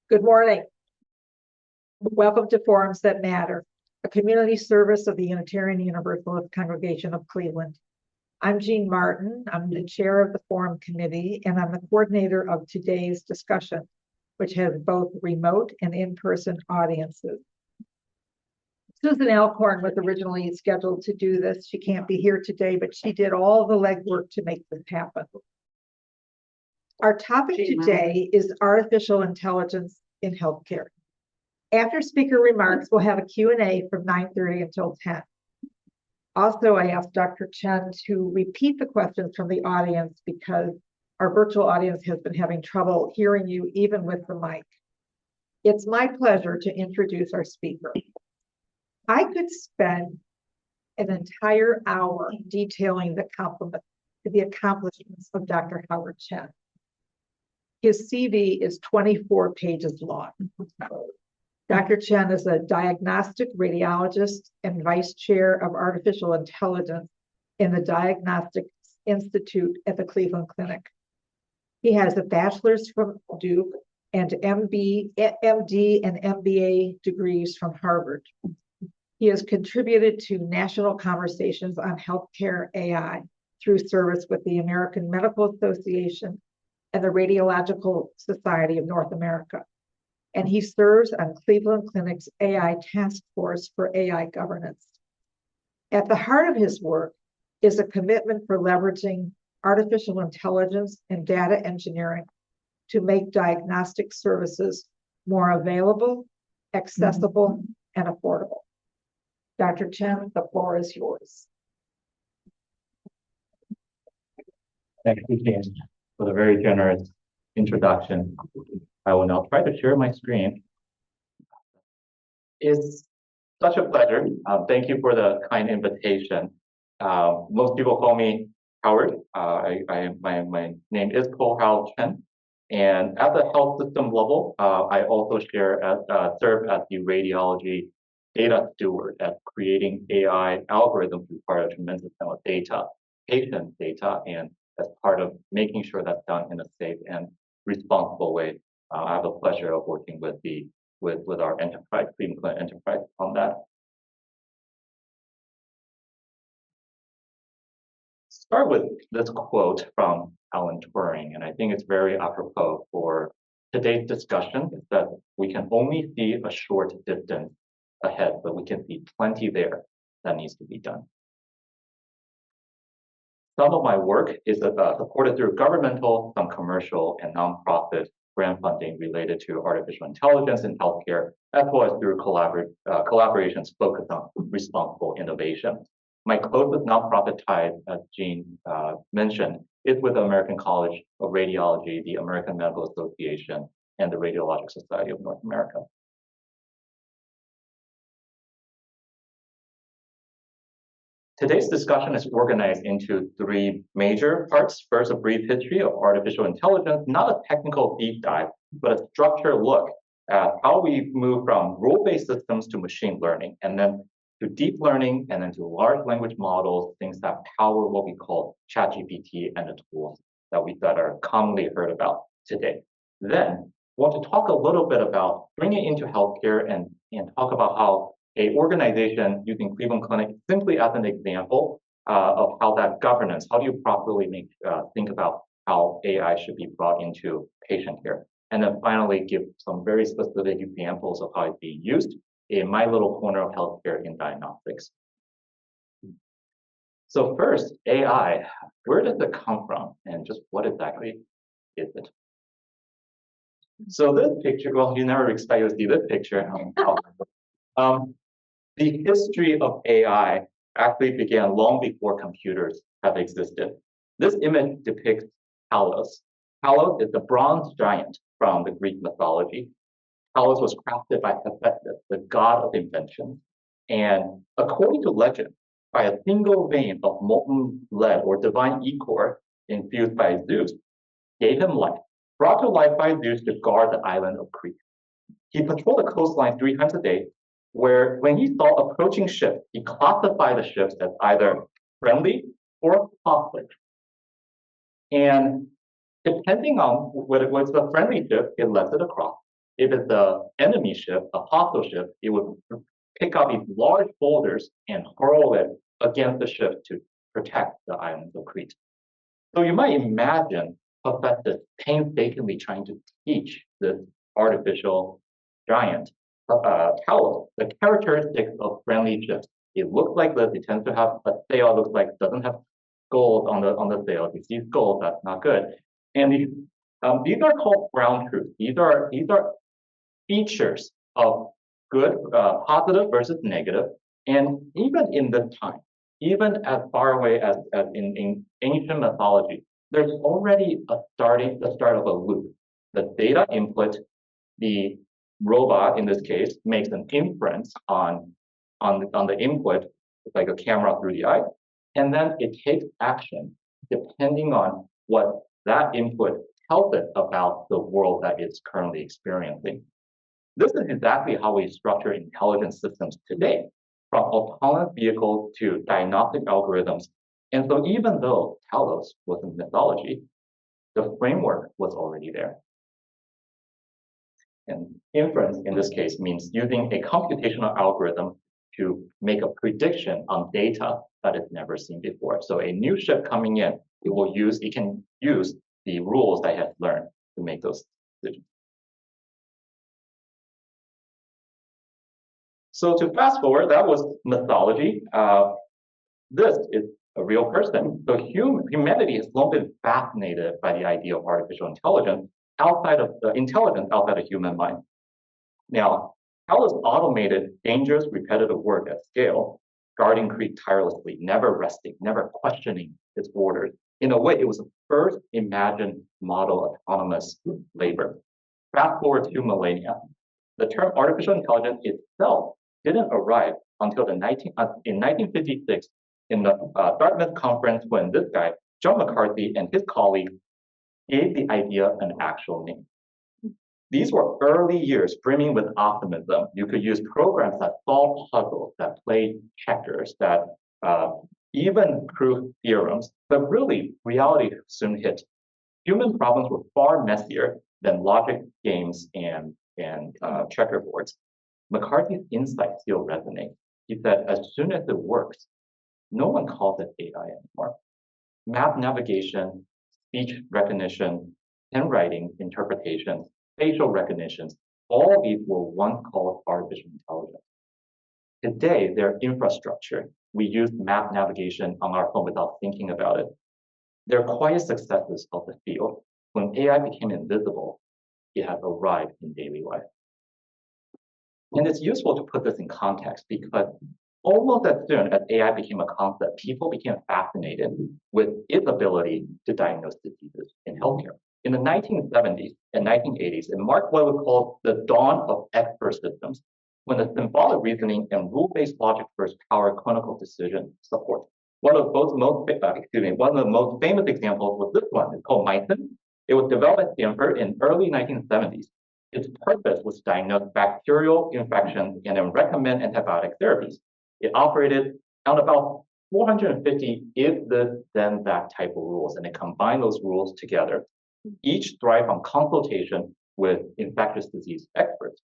Good morning. Welcome to Forums That Matter, a community service of the Unitarian Universalist Congregation of Cleveland. I'm Jean Martin. I'm the chair of the Forum Committee, and I'm the coordinator of today's discussion, which has both remote and in-person audiences. Susan Alcorn was originally scheduled to do this. She can't be here today, but she did all the legwork to make this happen. Our topic today is artificial intelligence in healthcare. After speaker remarks, we'll have a Q&A from 9:30 until 10. Also, I asked Dr. Chen to repeat the questions from the audience because our virtual audience has been having trouble hearing you even with the mic. It's my pleasure to introduce our speaker. I could spend an entire hour detailing the accomplishments of Dr. Howard Chen. His CV is 24 pages long. Dr. Chen is a diagnostic radiologist and vice chair of artificial intelligence in the Diagnostics Institute at the Cleveland Clinic. He has a bachelor's from Duke and MD and MBA degrees from Harvard. He has contributed to national conversations on healthcare AI through service with the American Medical Association and the Radiological Society of North America. And he serves on Cleveland Clinic's AI Task Force for AI Governance. At the heart of his work is a commitment for leveraging artificial intelligence and data engineering to make diagnostic services more available, accessible, and affordable. Dr. Chen, the floor is yours. Thank you, Jen, for the very generous introduction. I will now try to share my screen. It's such a pleasure. Thank you for the kind invitation. Most people call me Howard. My name is Po-Hao Chen. And at the health system level, I also serve as the radiology data steward at creating AI algorithms require a tremendous amount of data, patient data, and as part of making sure that's done in a safe and responsible way. I have the pleasure of working with our enterprise, Cleveland Clinic enterprise on that. Start with this quote from Alan Turing, and I think it's very apropos for today's discussion, is that we can only see a short distance ahead, but we can see plenty there that needs to be done. Some of my work is supported through governmental, some commercial, and nonprofit grant funding related to artificial intelligence in healthcare, as well as through collaborations focused on responsible innovation. My closest nonprofit ties, as Jean mentioned, is with the American College of Radiology, the American Medical Association, and the Radiological Society of North America. Today's discussion is organized into three major parts. First, a brief history of artificial intelligence, not a technical deep dive, but a structured look at how we move from rule-based systems to machine learning, and then to deep learning, and then to large language models, things that power what we call ChatGPT and the tools that are commonly heard about today. Then, I want to talk a little bit about bringing it into healthcare and talk about how an organization using Cleveland Clinic simply as an example of how that governance, how do you properly think about how AI should be brought into patient care. And then finally give some very specific examples of how it's being used in my little corner of healthcare in diagnostics. So first, AI, where does it come from? And just what exactly is it? So this picture, well, you never expect to see this picture. The history of AI actually began long before computers have existed. This image depicts Talos. Talos is the bronze giant from the Greek mythology. Talos was crafted by Hephaestus, the god of invention. And according to legend, by a single vein of molten lead or divine ichor infused by Zeus, gave him life, brought to life by Zeus to guard the island of Crete. He patrolled the coastline 3 times a day, where when he saw approaching ships, he classified the ships as either friendly or hostile. And depending on whether it was a friendly ship, it left it across. If it's an enemy ship, a hostile ship, it would pick up these large boulders and hurl it against the ship to protect the islands of Crete. So you might imagine Hephaestus painstakingly trying to teach this artificial giant, Talos, the characteristics of friendly ships. It looks like this, it tends to have a sail, looks like it doesn't have skulls on the sail. If you see skulls, that's not good. And these are called ground truths. These are features of good, positive versus negative. And even in this time, even as far away as in ancient mythology, there's already the start of a loop. The data input, the robot in this case makes an inference on the input, it's like a camera through the eye, and then it takes action depending on what that input tells it about the world that it's currently experiencing. This is exactly how we structure intelligent systems today, from autonomous vehicles to diagnostic algorithms. And so even though Talos was in mythology, the framework was already there. And inference in this case means using a computational algorithm to make a prediction on data that is never seen before. So a new ship coming in, it can use the rules that it has learned to make those decisions. So to fast forward, that was mythology. This is a real person. So humanity has long been fascinated by the idea of artificial intelligence outside of the intelligence outside of human mind. Now, Talos automated dangerous, repetitive work at scale, guarding Crete tirelessly, never resting, never questioning its orders. In a way, it was the first imagined model of autonomous labor. Fast forward 2 millennia, the term artificial intelligence itself didn't arrive until in 1956 in the Dartmouth conference when this guy, John McCarthy, and his colleagues gave the idea an actual name. These were early years brimming with optimism. You could use programs that solved puzzles, that played checkers, that even proved theorems, but really reality soon hit. Human problems were far messier than logic games and checkerboards. McCarthy's insight still resonates. He said, as soon as it works, no one calls it AI anymore. Map navigation, speech recognition, handwriting interpretation, facial recognitions, all these were once called artificial intelligence. Today, they're infrastructure. We use map navigation on our phone without thinking about it. They're quiet successes of the field. When AI became invisible, it has arrived in daily life. And it's useful to put this in context because almost as soon as AI became a concept, people became fascinated with its ability to diagnose diseases in healthcare. In the 1970s and 1980s, it marked what we call the dawn of expert systems, when the symbolic reasoning and rule-based logic first powered clinical decision support. One of the most famous examples was this one. It's called Mycin. It was developed at Stanford in early 1970s. Its purpose was to diagnose bacterial infections and then recommend antibiotic therapies. It operated on about 450 if this, then that type of rules, and it combined those rules together. Each thrive on consultation with infectious disease experts.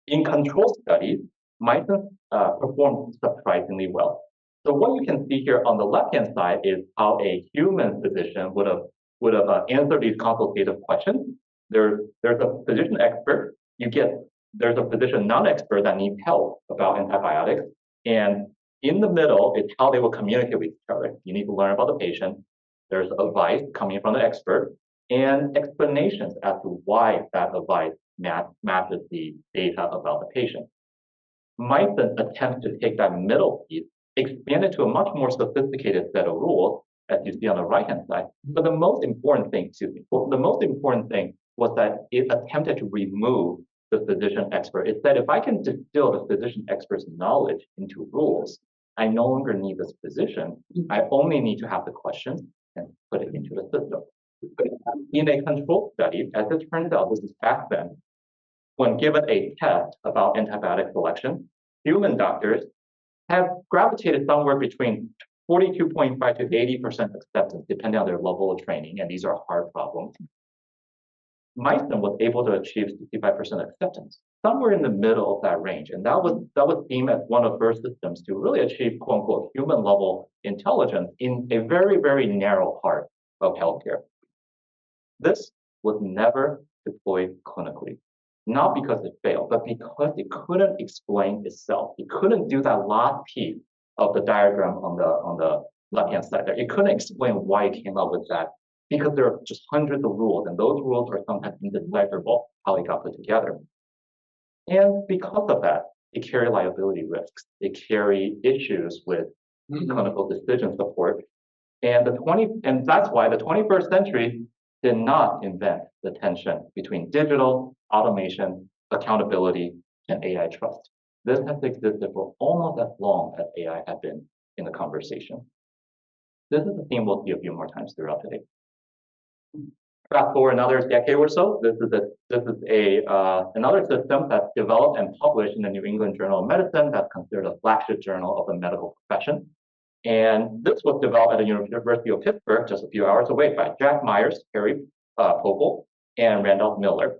In control studies, Mycin performed surprisingly well. So what you can see here on the left-hand side is how a human physician would have answered these consultative questions. There's a physician expert. There's a physician non-expert that needs help about antibiotics. And in the middle is how they will communicate with each other. You need to learn about the patient. There's advice coming from the expert and explanations as to why that advice matches the data about the patient. Mycin attempts to take that middle piece, expand it to a much more sophisticated set of rules, as you see on the right-hand side. But the most important thing was that it attempted to remove the physician expert. It said, if I can distill the physician expert's knowledge into rules, I no longer need this physician. I only need to have the questions and put it into the system. In a control study, as it turns out, this is back then, when given a test about antibiotic selection, human doctors have gravitated somewhere between 42.5 to 80% acceptance, depending on their level of training, and these are hard problems. Meissen was able to achieve 65% acceptance, somewhere in the middle of that range. And that was deemed as one of the first systems to really achieve quote unquote human level intelligence in a very, very narrow part of healthcare. This was never deployed clinically, not because it failed, but because it couldn't explain itself. It couldn't do that last piece of the diagram on the left-hand side there. It couldn't explain why it came up with that, because there are just hundreds of rules, and those rules are sometimes indecipherable how it got put together. And because of that, it carry liability risks. It carry issues with clinical decision support. And that's why the 21st century did not invent the tension between digital, automation, accountability, and AI trust. This has existed for almost as long as AI had been in the conversation. This is a theme we'll see a few more times throughout today. Fast forward another decade or so, this is another system that's developed and published in the New England Journal of Medicine that's considered a flagship journal of the medical profession. And this was developed at the University of Pittsburgh, just a few hours away, by Jack Myers, Harry Popel, and Randolph Miller.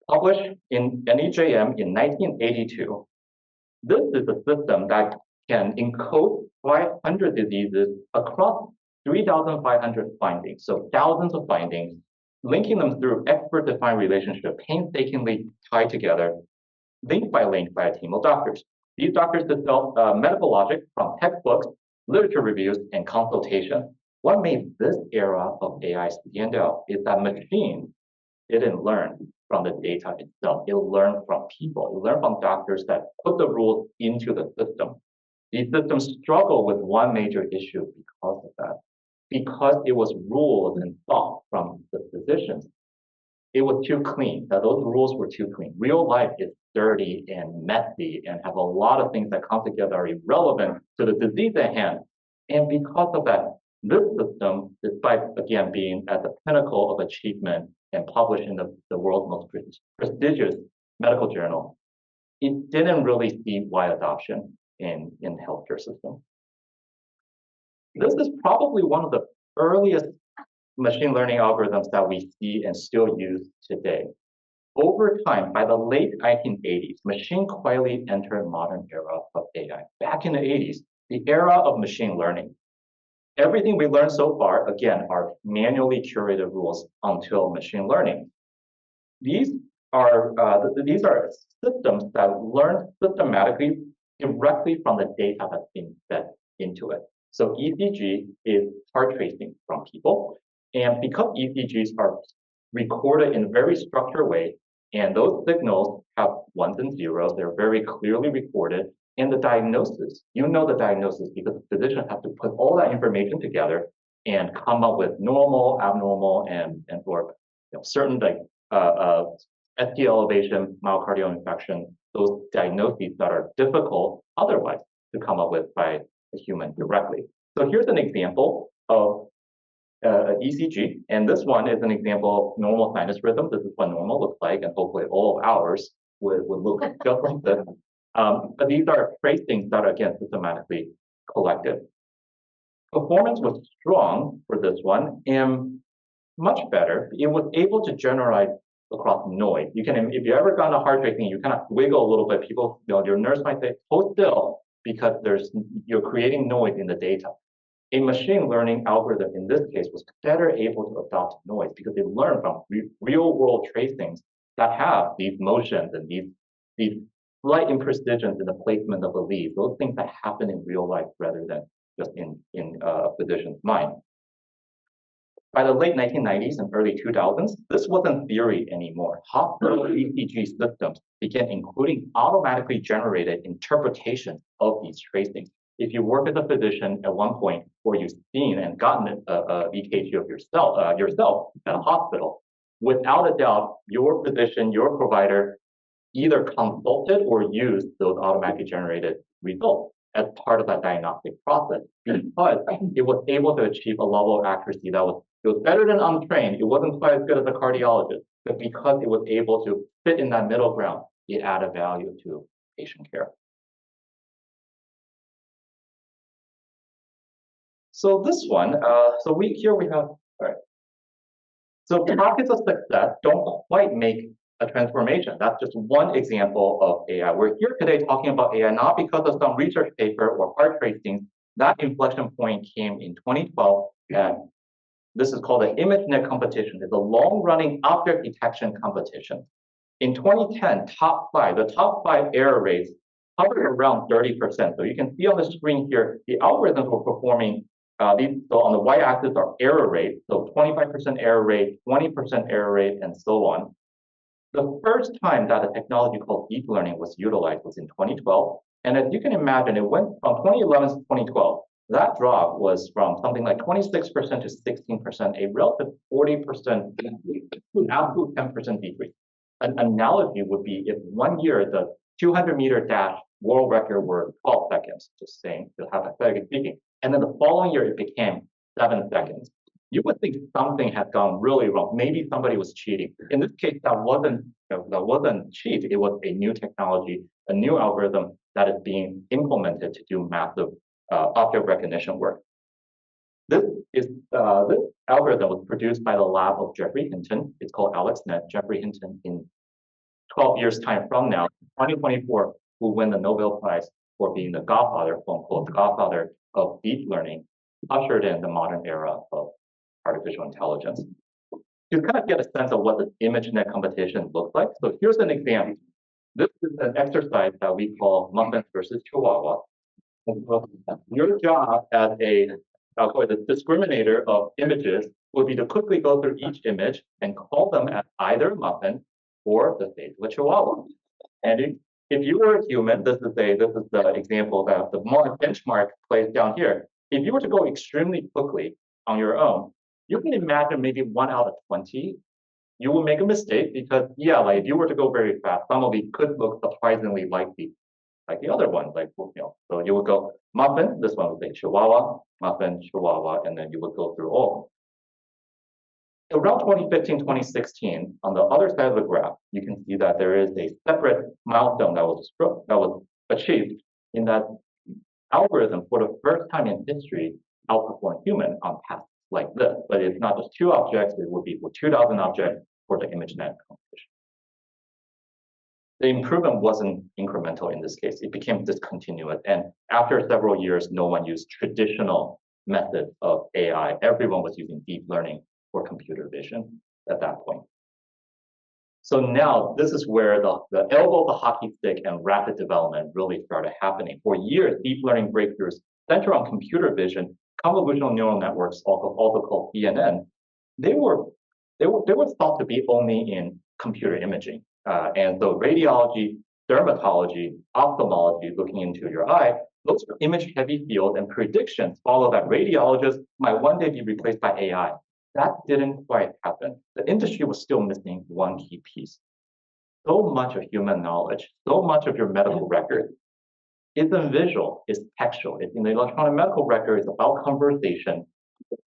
Published in NEJM in 1982. This is a system that can encode 500 diseases across 3,500 findings, so thousands of findings, linking them through expert-defined relationship, painstakingly tied together, link by a team of doctors. These doctors develop medical logic from textbooks, literature reviews, and consultation. What made this era of AI stand out is that machine didn't learn from the data itself. It learned from people. It learned from doctors that put the rules into the system. These systems struggle with one major issue because of that. Because it was rules and thought from the physicians, it was too clean, that those rules were too clean. Real life is dirty and messy and have a lot of things that come together are irrelevant to the disease at hand. And because of that, this system, despite again being at the pinnacle of achievement and published in the world's most prestigious medical journal, it didn't really see wide adoption in the healthcare system. This is probably one of the earliest machine learning algorithms that we see and still use today. Over time, by the late 1980s, machine quietly entered modern era of AI. Back in the 80s, the era of machine learning. Everything we learned so far, again, are manually curated rules until machine learning. These are systems that learn systematically directly from the data that's being fed into it. So ECG is heart tracing from people. And because ECGs are recorded in a very structured way, and those signals have ones and zeros, they're very clearly recorded. And the diagnosis, you know the diagnosis because the physician has to put all that information together and come up with normal, abnormal, and or certain like ST elevation, myocardial infarction, those diagnoses that are difficult otherwise to come up with by a human directly. So here's an example of ECG, and this one is an example of normal sinus rhythm. This is what normal looks like, and hopefully all of ours would look just like this. But these are tracings that are, again, systematically collected. Performance was strong for this one, and much better. It was able to generalize across noise. You can, if you ever gone a heart tracing, you kind of wiggle a little bit. People, your nurse might say, hold still, because you're creating noise in the data. A machine learning algorithm in this case was better able to adopt noise because it learned from real world tracings that have these motions and these slight imprecisions in the placement of the leads, those things that happen in real life rather than just in a physician's mind. By the late 1990s and early 2000s, this wasn't theory anymore. Hospital ECG systems began including automatically generated interpretations of these tracings. If you work as a physician at one point, or you've seen and gotten a EKG of yourself at a hospital, without a doubt, your physician, your provider, either consulted or used those automatically generated results as part of that diagnostic process, because it was able to achieve a level of accuracy that was better than untrained. It wasn't quite as good as a cardiologist, but because it was able to fit in that middle ground, it added value to patient care. So this one, here we have, all right. So pockets of success don't quite make a transformation. That's just one example of AI. We're here today talking about AI not because of some research paper or hard tracing. That inflection point came in 2012, and this is called the ImageNet competition. It's a long-running object detection competition. In 2010, the top five error rates hovered around 30%. So you can see on the screen here, the algorithms were performing so on the y-axis are error rate, so 25% error rate, 20% error rate, and so on. The first time that a technology called deep learning was utilized was in 2012. And as you can imagine, it went from 2011 to 2012. That drop was from something like 26% to 16%, a relative 40% decrease, to an absolute 10% decrease. An analogy would be if 1 year the 200-meter dash world record were 12 seconds, just saying, hypothetically speaking, and then the following year it became 7 seconds. You would think something had gone really wrong. Maybe somebody was cheating. In this case, that wasn't cheat. It was a new technology, a new algorithm that is being implemented to do massive object recognition work. This algorithm was produced by the lab of Geoffrey Hinton. It's called AlexNet. Geoffrey Hinton, in 12 years' time from now, 2024, will win the Nobel Prize for being the godfather, quote unquote, the godfather of deep learning, ushered in the modern era of artificial intelligence. To kind of get a sense of what the ImageNet competition looks like, so here's an example. This is an exercise that we call muffins versus chihuahua. Your job as the discriminator of images would be to quickly go through each image and call them as either muffin or the face of a chihuahua. And if you were a human, this is the example that the benchmark placed down here. If you were to go extremely quickly on your own, you can imagine maybe 1 out of 20, you will make a mistake because, yeah, like if you were to go very fast, some of these could look surprisingly like the other ones, so you would go muffin, this one would say chihuahua, muffin, chihuahua, and then you would go through all. Around 2015, 2016, on the other side of the graph, you can see that there is a separate milestone that was achieved in that algorithm for the first time in history outperformed human on tasks like this. But it's not just 2 objects, it would be for 2,000 objects for the ImageNet competition. The improvement wasn't incremental in this case. It became discontinuous. And after several years, no one used traditional methods of AI. Everyone was using deep learning for computer vision at that point. So now this is where the elbow of the hockey stick and rapid development really started happening. For years, deep learning breakthroughs centered on computer vision, convolutional neural networks, also called CNN, they were thought to be only in computer imaging. And so radiology, dermatology, ophthalmology, looking into your eye, those are image-heavy fields, and predictions follow that radiologists might one day be replaced by AI. That didn't quite happen. The industry was still missing one key piece. So much of human knowledge, so much of your medical record isn't visual, it's textual. It's in the electronic medical record, it's about conversation.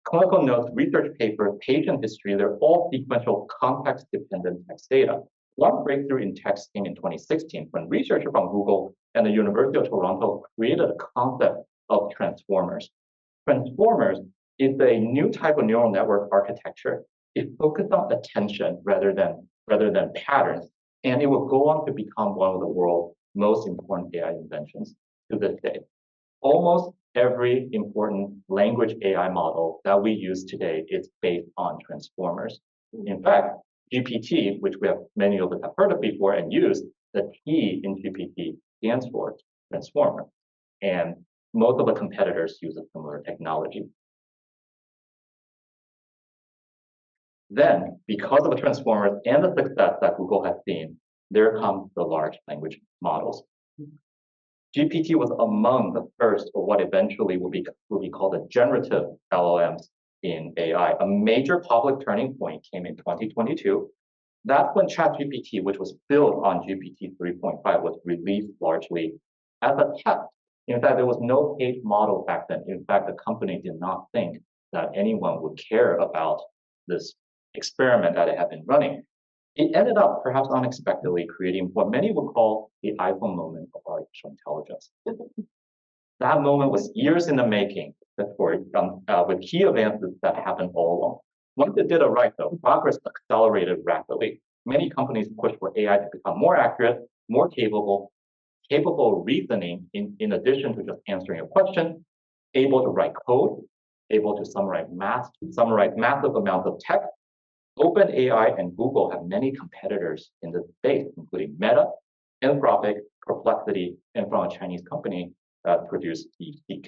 Clinical notes, research papers, patient history, they're all sequential, context-dependent text data. One breakthrough in text came in 2016 when researchers from Google and the University of Toronto created a concept of transformers. Transformers is a new type of neural network architecture. It focuses on attention rather than patterns, and it will go on to become one of the world's most important AI inventions to this day. Almost every important language AI model that we use today is based on transformers. In fact, GPT, which many of us have heard of before and used, the T in GPT stands for transformer. And most of the competitors use a similar technology. Then, because of the transformers and the success that Google has seen, there comes the large language models. GPT was among the first, or what eventually will be called the generative LLMs in AI. A major public turning point came in 2022. That's when ChatGPT, which was built on GPT 3.5, was released largely as a test. In fact, there was no paid model back then. In fact, the company did not think that anyone would care about this experiment that it had been running. It ended up, perhaps unexpectedly, creating what many would call the iPhone moment of artificial intelligence. That moment was years in the making with key advances that happened all along. Once it did it right, though, progress accelerated rapidly. Many companies pushed for AI to become more accurate, more capable of reasoning in addition to just answering a question, able to write code, able to summarize massive amounts of text. OpenAI and Google have many competitors in this space, including Meta, Anthropic, Perplexity, and from a Chinese company that produced DeepSeek.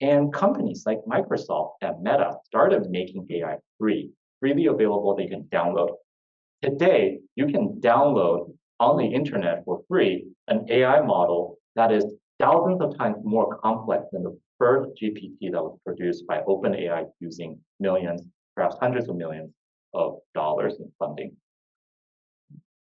And companies like Microsoft and Meta started making AI freely available that you can download. Today, you can download on the internet for free an AI model that is thousands of times more complex than the first GPT that was produced by OpenAI using millions, perhaps hundreds of millions of dollars in funding.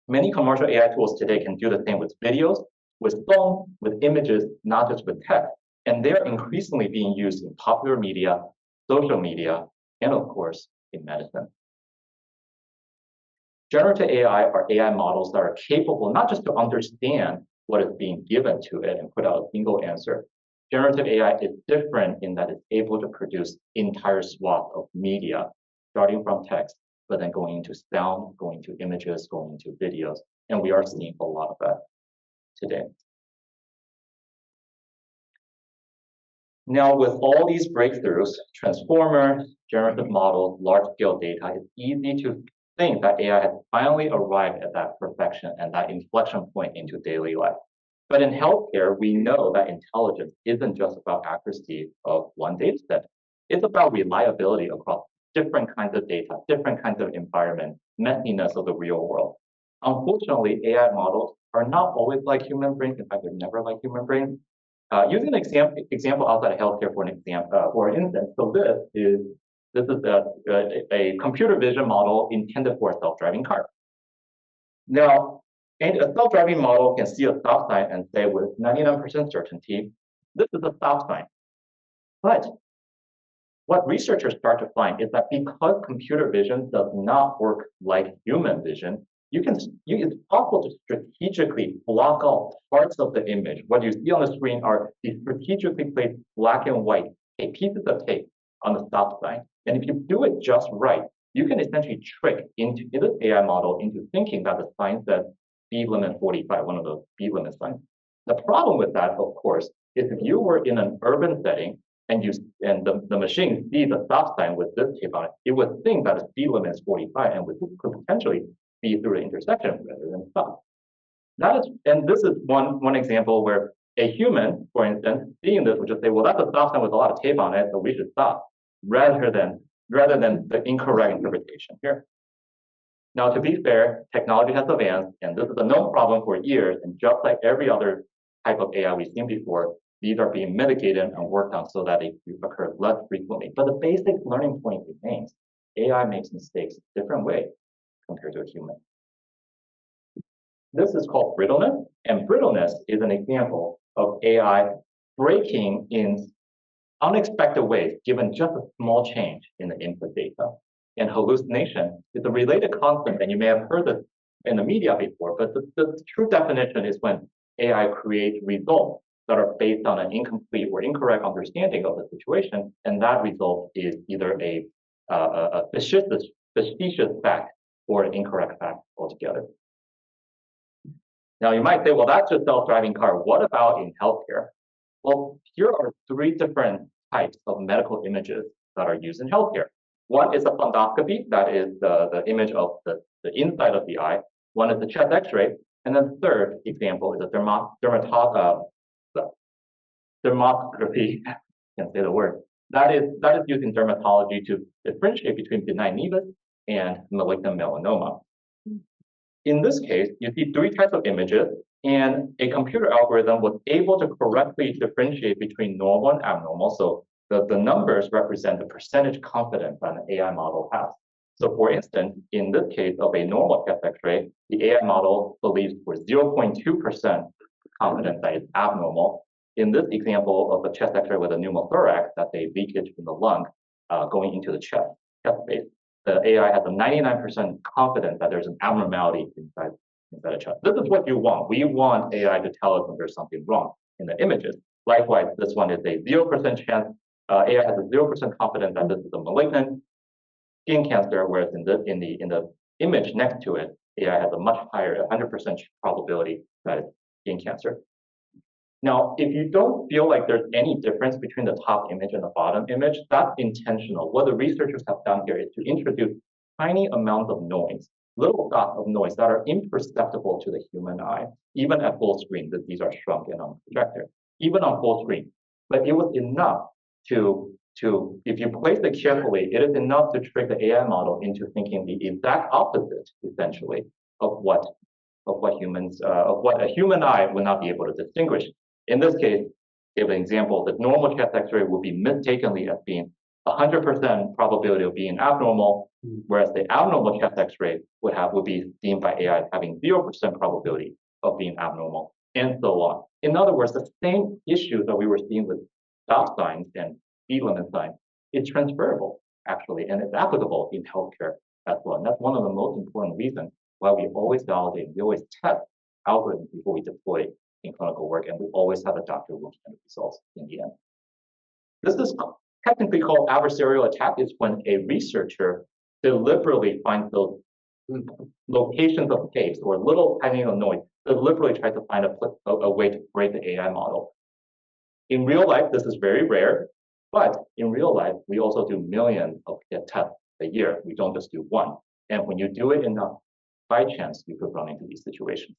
Many commercial AI tools today can do the same with videos, with song, with images, not just with text. And they're increasingly being used in popular media, social media, and of course, in medicine. Generative AI are AI models that are capable not just to understand what is being given to it and put out a single answer. Generative AI is different in that it's able to produce entire swath of media, starting from text, but then going into sound, going to images, going into videos. And we are seeing a lot of that today. Now, with all these breakthroughs, transformers, generative models, large-scale data, it's easy to think that AI has finally arrived at that perfection and that inflection point into daily life. But in healthcare, we know that intelligence isn't just about accuracy of one data set. It's about reliability across different kinds of data, different kinds of environment, messiness of the real world. Unfortunately, AI models are not always like human brains. In fact, they're never like human brains. Using an example outside of healthcare for instance, so this is a computer vision model intended for a self-driving car. Now, a self-driving model can see a stop sign and say with 99% certainty, this is a stop sign. But what researchers start to find is that because computer vision does not work like human vision, it's possible to strategically block out parts of the image. What you see on the screen are these strategically placed black and white pieces of tape on the stop sign. And if you do it just right, you can essentially trick into this AI model into thinking that the sign says speed limit 45, one of those speed limit signs. The problem with that, of course, is if you were in an urban setting and the machine sees a stop sign with this tape on it, it would think that the speed limit is 45 and could potentially speed through the intersection rather than stop. This is one example where a human, for instance, seeing this would just say, well, that's a stop sign with a lot of tape on it, so we should stop, rather than the incorrect interpretation here. Now, to be fair, technology has advanced, and this is a known problem for years, and just like every other type of AI we've seen before, these are being mitigated and worked on so that they occur less frequently. But the basic learning point remains. AI makes mistakes a different way compared to a human. This is called brittleness, and brittleness is an example of AI breaking in unexpected ways given just a small change in the input data. And hallucination is a related concept, and you may have heard this in the media before, but the true definition is when AI creates results that are based on an incomplete or incorrect understanding of the situation, and that result is either a facetious fact or an incorrect fact altogether. Now, you might say, well, that's just self-driving car. What about in healthcare? Well, here are three different types of medical images that are used in healthcare. One is a fundoscopy, that is the image of the inside of the eye. One is the chest X-ray, and then the third example is a dermoscopy. Can't say the word. That is used in dermatology to differentiate between benign nevus and malignant melanoma. In this case, you see three types of images, and a computer algorithm was able to correctly differentiate between normal and abnormal. So the numbers represent the percentage confidence that an AI model has. So for instance, in this case of a normal chest X-ray, the AI model believes for 0.2% confidence that it's abnormal. In this example of a chest X-ray with a pneumothorax, that's a leakage in the lung going into the chest space, the AI has a 99% confidence that there's an abnormality inside the chest. This is what you want. We want AI to tell us when there's something wrong in the images. Likewise, this one is a 0% chance. AI has a 0% confidence that this is a malignant skin cancer, whereas in the image next to it, AI has a much higher, 100% probability that it's skin cancer. Now, if you don't feel like there's any difference between the top image and the bottom image, that's intentional. What the researchers have done here is to introduce tiny amounts of noise, little dots of noise that are imperceptible to the human eye, even at full screen, that these are shrunk and on projector, even on full screen. But it was enough to if you place it carefully, it is enough to trick the AI model into thinking the exact opposite, essentially, of what a human eye would not be able to distinguish. In this case, give an example, the normal chest X-ray would be mistakenly as being 100% probability of being abnormal, whereas the abnormal chest X-ray would be deemed by AI as having 0% probability of being abnormal, and so on. In other words, the same issue that we were seeing with stop signs and speed limit signs is transferable, actually, and it's applicable in healthcare as well. And that's one of the most important reasons why we always validate, we always test algorithms before we deploy in clinical work, and we always have a doctor looking at the results in the end. This is technically called adversarial attack. It's when a researcher deliberately finds those locations of tapes or little tiny noise, deliberately tries to find a way to break the AI model. In real life, this is very rare, but in real life, we also do millions of tests a year. We don't just do one. And when you do it enough, by chance, you could run into these situations.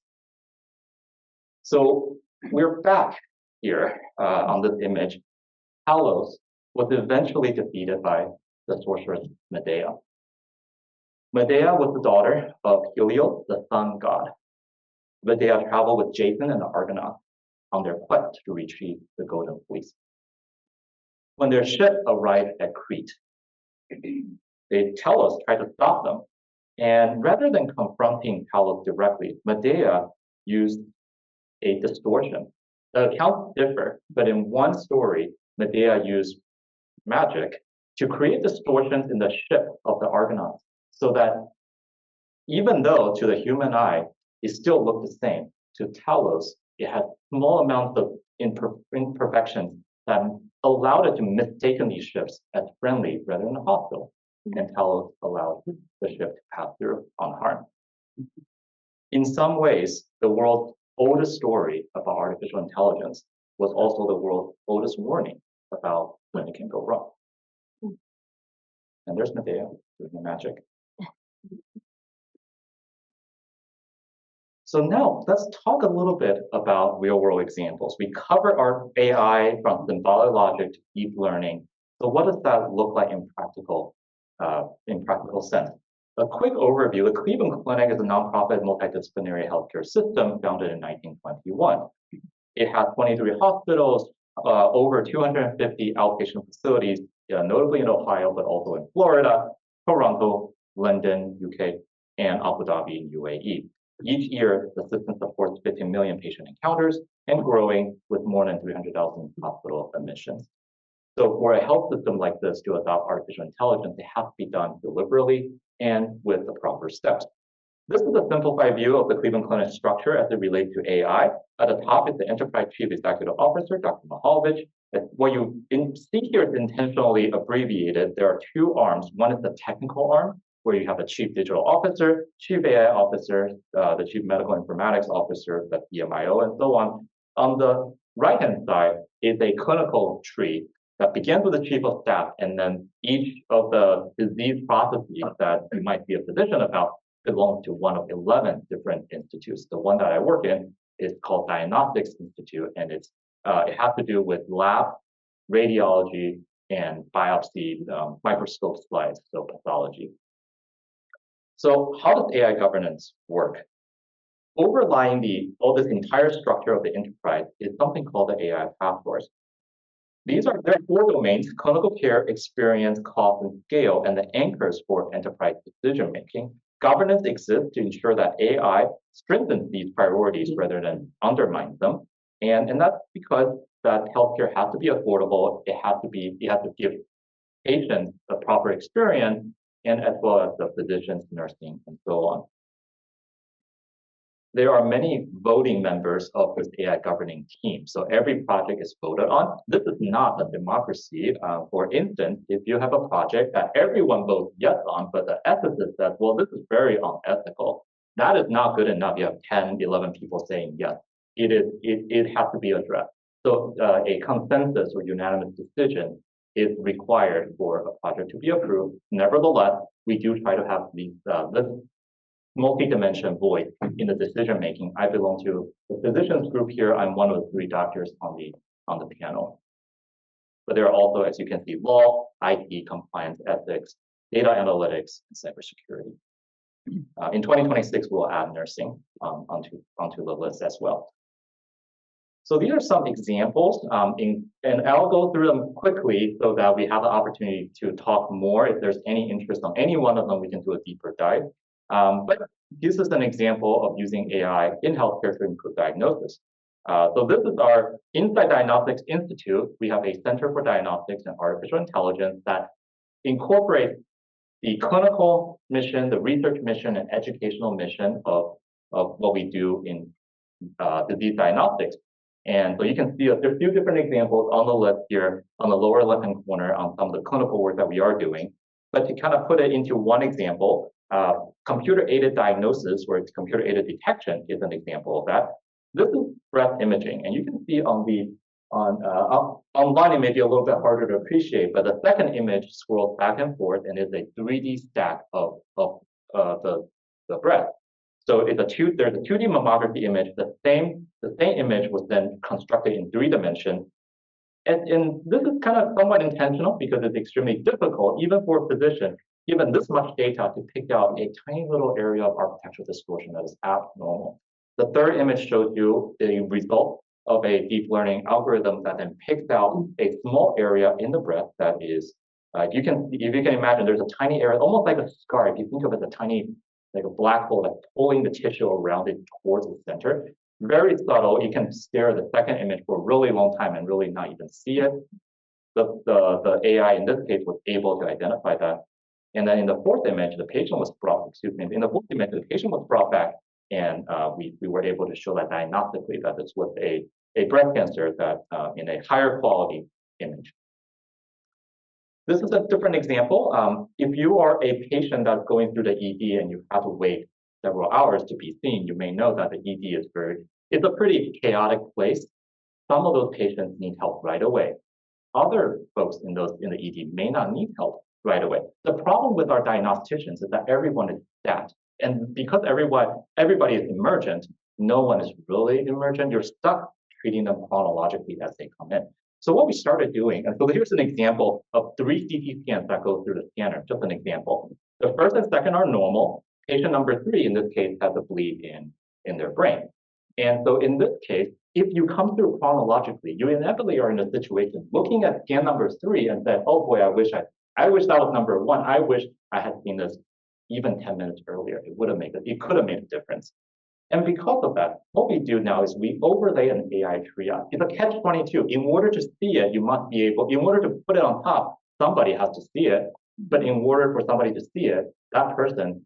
So we're back here on this image. Talos was eventually defeated by the sorceress Medea. Medea was the daughter of Helios, the sun god. Medea traveled with Jason and the Argonauts on their quest to retrieve the golden fleece. When their ship arrived at Crete, Talos tried to stop them. And rather than confronting Talos directly, Medea used a distortion. The accounts differ, but in one story, Medea used magic to create distortions in the ship of the Argonauts so that even though to the human eye, it still looked the same, to Talos, it had small amounts of imperfections that allowed it to mistake these ships as friendly rather than hostile. And Talos allowed the ship to pass through unharmed. In some ways, the world's oldest story about artificial intelligence was also the world's oldest warning about when it can go wrong. And there's Medea doing the magic. So now let's talk a little bit about real-world examples. We covered our AI from symbolic logic to deep learning. So what does that look like in practical sense? A quick overview, the Cleveland Clinic is a nonprofit multidisciplinary healthcare system founded in 1921. It has 23 hospitals, over 250 outpatient facilities, notably in Ohio, but also in Florida, Toronto, London, UK, and Abu Dhabi in UAE. Each year, the system supports 15 million patient encounters and growing with more than 300,000 hospital admissions. So for a health system like this to adopt artificial intelligence, it has to be done deliberately and with the proper steps. This is a simplified view of the Cleveland Clinic structure as it relates to AI. At the top is the Enterprise Chief Executive Officer, Dr. Mihaljevic. What you see here is intentionally abbreviated. There are two arms. One is the technical arm, where you have a Chief Digital Officer, Chief AI Officer, the Chief Medical Informatics Officer, the EMIO, and so on. On the right-hand side is a clinical tree that begins with the Chief of Staff, and then each of the disease processes that you might be a physician about belongs to one of 11 different institutes. The one that I work in is called Diagnostics Institute, and it has to do with lab, radiology, and biopsy microscope slides, so pathology. So how does AI governance work? Overlying this entire structure of the enterprise is something called the AI task force. There are four domains: clinical care, experience, cost, and scale, and the anchors for enterprise decision-making. Governance exists to ensure that AI strengthens these priorities rather than undermines them. And that's because that healthcare has to be affordable, it has to give patients the proper experience, and as well as the physicians, nursing, and so on. there are many voting members of this AI governing team. So every project is voted on. This is not a democracy. For instance, if you have a project that everyone votes yes on, but the ethicist says, well, this is very unethical, that is not good enough. You have 10, 11 people saying yes. It has to be addressed. So a consensus or unanimous decision is required for a project to be approved. Nevertheless, we do try to have this multi-dimension voice in the decision making. I belong to the physicians group here. I'm one of the 3 doctors on the panel. But there are also, as you can see, law, IT, compliance, ethics, data analytics, and cybersecurity. In 2026, we'll add nursing onto the list as well. So these are some examples, and I'll go through them quickly so that we have the opportunity to talk more. If there's any interest on any one of them, we can do a deeper dive. But this is an example of using AI in healthcare to improve diagnosis. So this is our inside Diagnostics Institute. We have a Center for Diagnostics and Artificial Intelligence that incorporates the clinical mission, the research mission, and educational mission of what we do in disease diagnostics. And so you can see there's a few different examples on the list here on the lower left-hand corner on some of the clinical work that we are doing. But to kind of put it into one example, computer-aided diagnosis or computer-aided detection is an example of that. This is breast imaging, and you can see online it may be a little bit harder to appreciate, but the second image scrolls back and forth and is a 3D stack of the breast. So there's a 2D mammography image. The same image was then constructed in 3 dimensions. And this is kind of somewhat intentional because it's extremely difficult, even for a physician, given this much data, to pick out a tiny little area of architectural distortion that is abnormal. The third image shows you the result of a deep learning algorithm that then picks out a small area in the breast that is, if you can imagine, there's a tiny area, almost like a scar. If you think of it as a tiny, like a black hole that's pulling the tissue around it towards the center. Very subtle. You can stare at the second image for a really long time and really not even see it. The AI in this case was able to identify that. And then in the fourth image, the patient was brought, in the fourth image, the patient was brought back, and we were able to show that diagnostically that this was a breast cancer that in a higher quality image. This is a different example. If you are a patient that's going through the ED and you have to wait several hours to be seen, you may know that the ED is it's a pretty chaotic place. Some of those patients need help right away. Other folks in the ED may not need help right away. The problem with our diagnosticians is that everyone is stacked. And because everybody is emergent, no one is really emergent. You're stuck treating them chronologically as they come in. So what we started doing, and so here's an example of 3 CT scans that go through the scanner, just an example. The first and second are normal. Patient number 3, in this case, has a bleed in their brain. And so in this case, if you come through chronologically, you inevitably are in a situation looking at scan number 3 and say, oh boy, I wish that was number 1. I wish I had seen this even 10 minutes earlier. It could have made a difference. And because of that, what we do now is we overlay an AI triage. It's a catch-22. In order to see it, in order to put it on top, somebody has to see it. But in order for somebody to see it, that person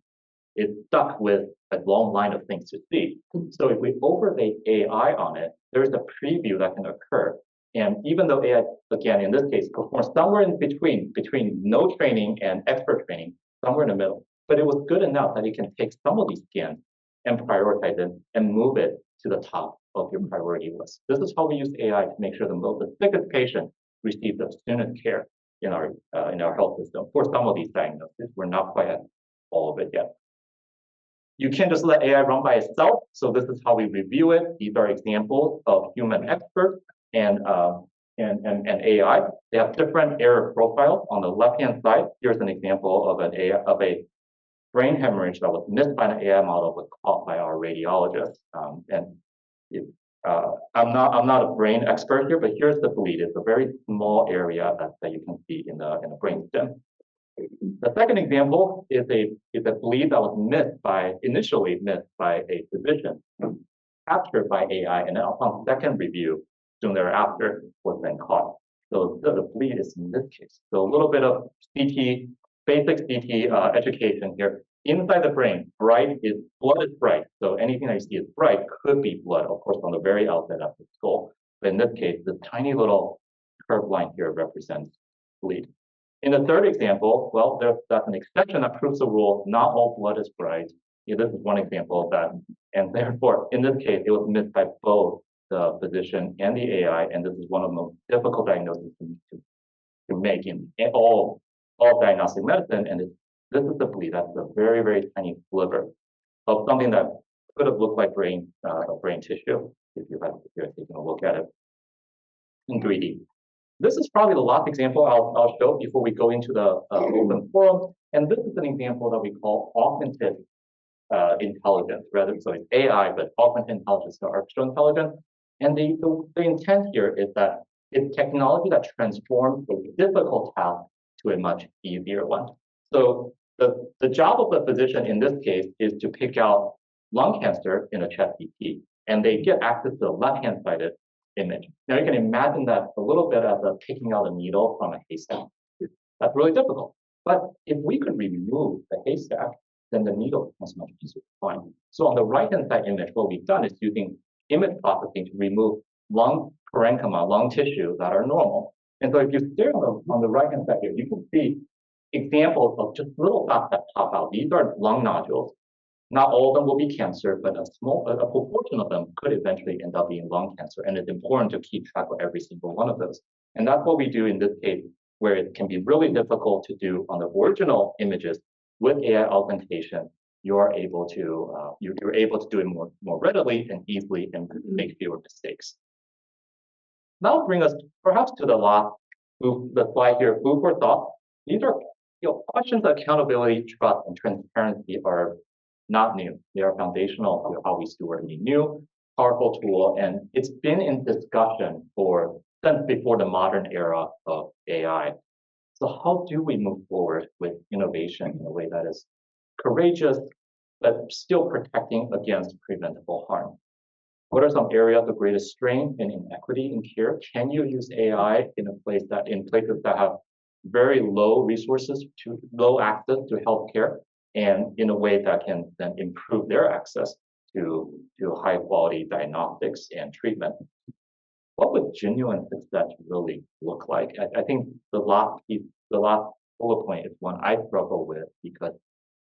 is stuck with a long line of things to see. So if we overlay AI on it, there's a preview that can occur. And even though AI, again, in this case, performs somewhere in between no training and expert training, somewhere in the middle, but it was good enough that it can take some of these scans and prioritize them and move it to the top of your priority list. This is how we use AI to make sure the sickest patient receive the soonest care in our health system. For some of these diagnoses, we're not quite at all of it yet. You can't just let AI run by itself. So this is how we review it. These are examples of human experts and AI. They have different error profiles. On the left-hand side, here's an example of a brain hemorrhage that was missed by an AI model was caught by our radiologist. I'm not a brain expert here, but here's the bleed. It's a very small area that you can see in the brain stem. The second example is a bleed that was initially missed by a physician, captured by AI, and then upon second review, soon thereafter, was then caught. So the bleed is in this case. So a little bit of basic CT education here. inside the brain, blood is bright. So anything that you see is bright could be blood, of course, on the very outside of the skull. But in this case, the tiny little curved line here represents bleed. In the third example, well, that's an exception that proves the rule. Not all blood is bright. Yeah, this is one example of that. And therefore, in this case, it was missed by both the physician and the AI. And this is one of the most difficult diagnoses to make in all diagnostic medicine. And this is the bleed. That's a very, very tiny sliver of something that could have looked like brain tissue if you're taking a look at it in 3D. This is probably the last example I'll show before we go into the open forum. And this is an example that we call augmented intelligence, rather. So it's AI, but augmented intelligence or artificial intelligence. And the intent here is that it's technology that transforms a difficult task to a much easier one. So the job of the physician in this case is to pick out lung cancer in a chest CT, and they get access to the left-hand sided image. Now you can imagine that a little bit as picking out a needle from a haystack. That's really difficult. But if we could remove the haystack, then the needle becomes much easier to find. So on the right-hand side image, what we've done is using image processing to remove lung parenchyma, lung tissue that are normal. And so if you stare on the right-hand side here, you can see examples of just little dots that pop out. These are lung nodules. Not all of them will be cancer, but a proportion of them could eventually end up being lung cancer. And it's important to keep track of every single one of those. And that's what we do in this case, where it can be really difficult to do on the original images. With AI augmentation, you're able to do it more readily and easily and make fewer mistakes. Now bring us perhaps to the slide here, food for thought. These are questions of accountability, trust, and transparency are not new. They are foundational to how we steward a new, powerful tool, and it's been in discussion since before the modern era of AI. So how do we move forward with innovation in a way that is courageous, but still protecting against preventable harm? What are some areas of greatest strain and inequity in care? Can you use AI in places that have very low resources low access to healthcare, and in a way that can then improve their access to high quality diagnostics and treatment? What would genuine success really look like? I think the last bullet point is one I struggle with, because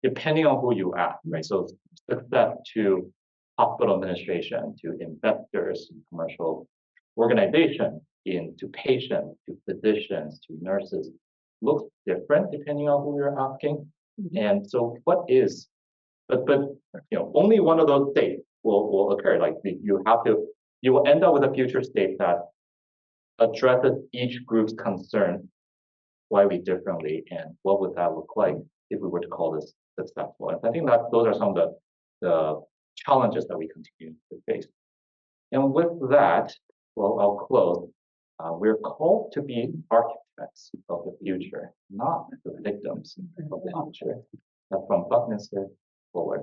depending on who you ask, right? So success to hospital administration, to investors, commercial organizations, to patients, to physicians, to nurses, looks different depending on who you're asking. And so what is, but only one of those states will occur. Like you will end up with a future state that addresses each group's concern slightly differently. And what would that look like if we were to call this successful? And I think that those are some of the challenges that we continue to face. And with that, well, I'll close. We're called to be architects of the future, not the victims of the future. That's from Buckminster Fuller.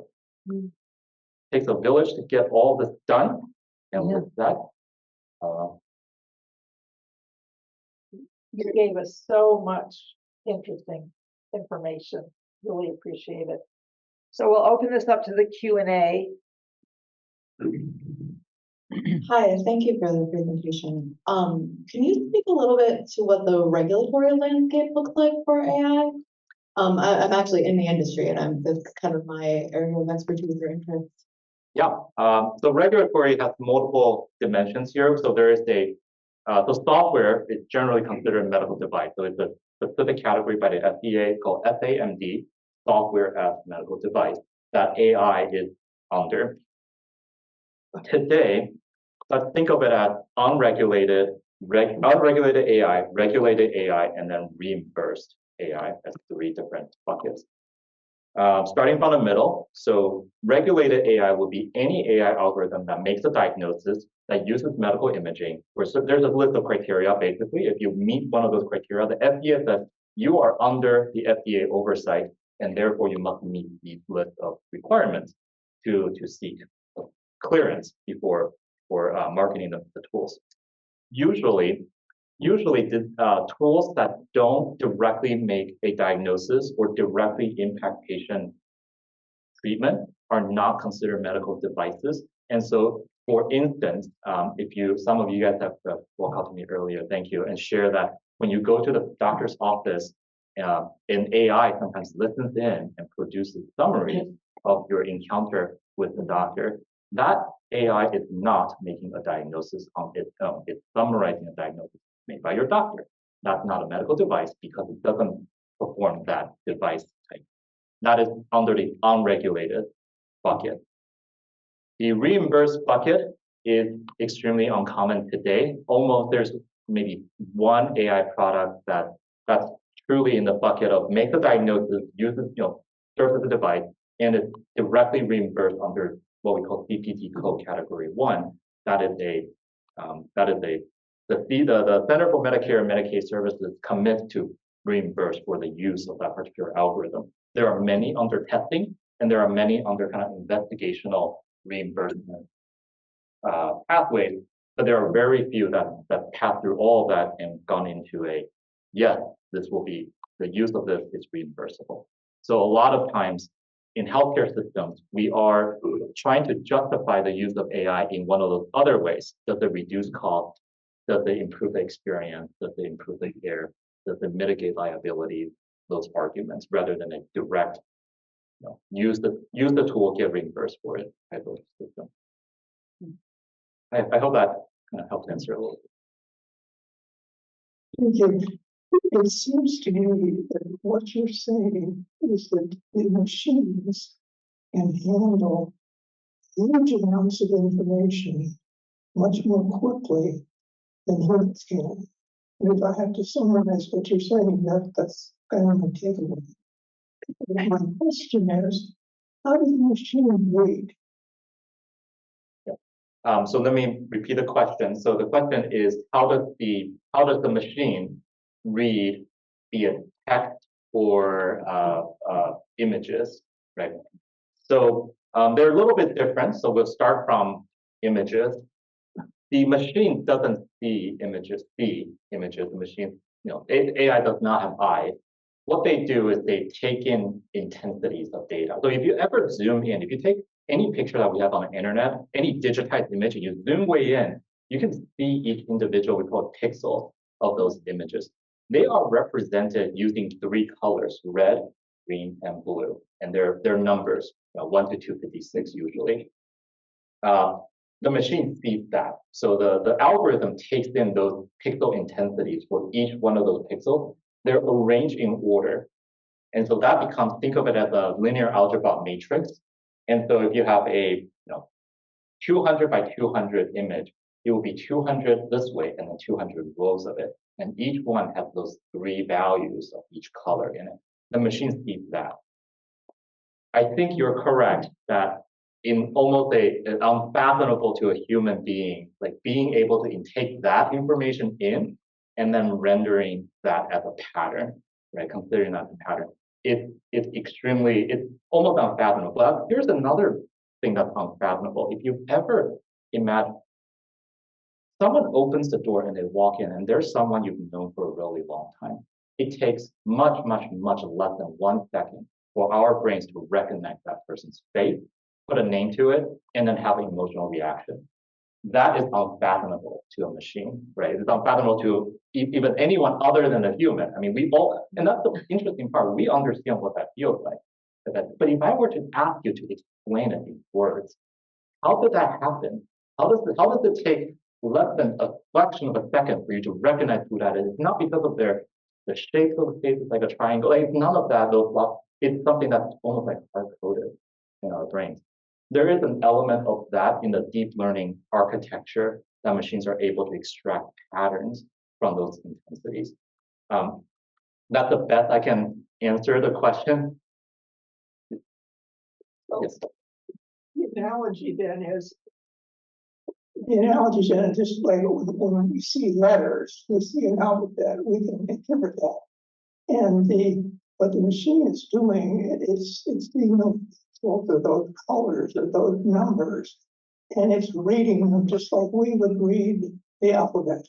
It takes a village to get all this done. And with that, you gave us so much interesting information. Really appreciate it. So we'll open this up to the Q&A. Hi, thank you for the presentation. Can you speak a little bit to what the regulatory landscape looks like for AI? I'm actually in the industry, and that's kind of my area of expertise or interest. Yeah, so regulatory has multiple dimensions here. So there is so software is generally considered a medical device. So it's a specific category by the FDA called SAMD, software as medical device, that AI is under. Today, let's think of it as unregulated AI, regulated AI, and then reimbursed AI as three different buckets. Starting from the middle, so regulated AI will be any AI algorithm that makes a diagnosis that uses medical imaging. So there's a list of criteria, basically. If you meet one of those criteria, the FDA says you are under the FDA oversight, and therefore you must meet these list of requirements to seek clearance before marketing the tools. Usually the tools that don't directly make a diagnosis or directly impact patient treatment are not considered medical devices. And so, for instance, if some of you guys have walked out to me earlier, thank you, and share that when you go to the doctor's office, an AI sometimes listens in and produces summaries of your encounter with the doctor. That AI is not making a diagnosis on its own. It's summarizing a diagnosis made by your doctor. That's not a medical device because it doesn't perform that device type. That is under the unregulated bucket. The reimbursed bucket is extremely uncommon today. Almost there's maybe one AI product that's truly in the bucket of make the diagnosis, uses, serves the device, and it's directly reimbursed under what we call CPT code category 1. That is the Center for Medicare and Medicaid Services commits to reimburse for the use of that particular algorithm. There are many under testing, and there are many under kind of investigational reimbursement pathways, but there are very few that pass through all of that and gone into the use of this is reimbursable. So a lot of times in healthcare systems, we are trying to justify the use of AI in one of those other ways. Does it reduce cost? Does it improve the experience? Does it improve the care? Does it mitigate liability? Those arguments, rather than a direct, use the tool, get reimbursed for it type of system. I hope that kind of helps answer a little bit. It seems to me that what you're saying is that the machines can handle huge amounts of information much more quickly than humans can. And if I have to summarize what you're saying, that's kind of a takeaway. My question is, how does the machine read? So let me repeat the question. So the question is, how does the machine read, be it text or images, right? So they're a little bit different. So we'll start from images. The machine doesn't see images. The machine, AI does not have eyes. What they do is they take in intensities of data. So if you ever zoom in, if you take any picture that we have on the internet, any digitized image, and you zoom way in, you can see each individual, we call it pixels, of those images. They are represented using 3 colors, red, green, and blue. And they're numbers, 1 to 256 usually. The machine sees that. So the algorithm takes in those pixel intensities for each one of those pixels. They're arranged in order. And so that becomes, think of it as a linear algebra matrix. And so if you have a 200 by 200 image, it will be 200 this way and then 200 rows of it. And each one has those 3 values of each color in it. The machine sees that. I think you're correct that in almost unfathomable to a human being, like being able to take that information in and then rendering that as a pattern, right? Considering that as a pattern. It's almost unfathomable. But here's another thing that's unfathomable. If you've ever imagined someone opens the door and they walk in and there's someone you've known for a really long time, it takes much, much, much less than 1 second for our brains to recognize that person's face, put a name to it, and then have an emotional reaction. That is unfathomable to a machine, right? It's unfathomable to even anyone other than a human. I mean, and that's the interesting part. We understand what that feels like. But if I were to ask you to explain it in words, how did that happen? How does it take less than a fraction of a second for you to recognize who that is? It's not because of the shape of the face, it's like a triangle. Like none of that, it's something that's almost like hard-coded in our brains. There is an element of that in the deep learning architecture that machines are able to extract patterns from those intensities. That's the best I can answer the question. Yes. The analogy then is just like when we see letters, we see an alphabet, we can interpret that. And what the machine is doing, it's being both of those colors or those numbers, and it's reading them just like we would read the alphabet.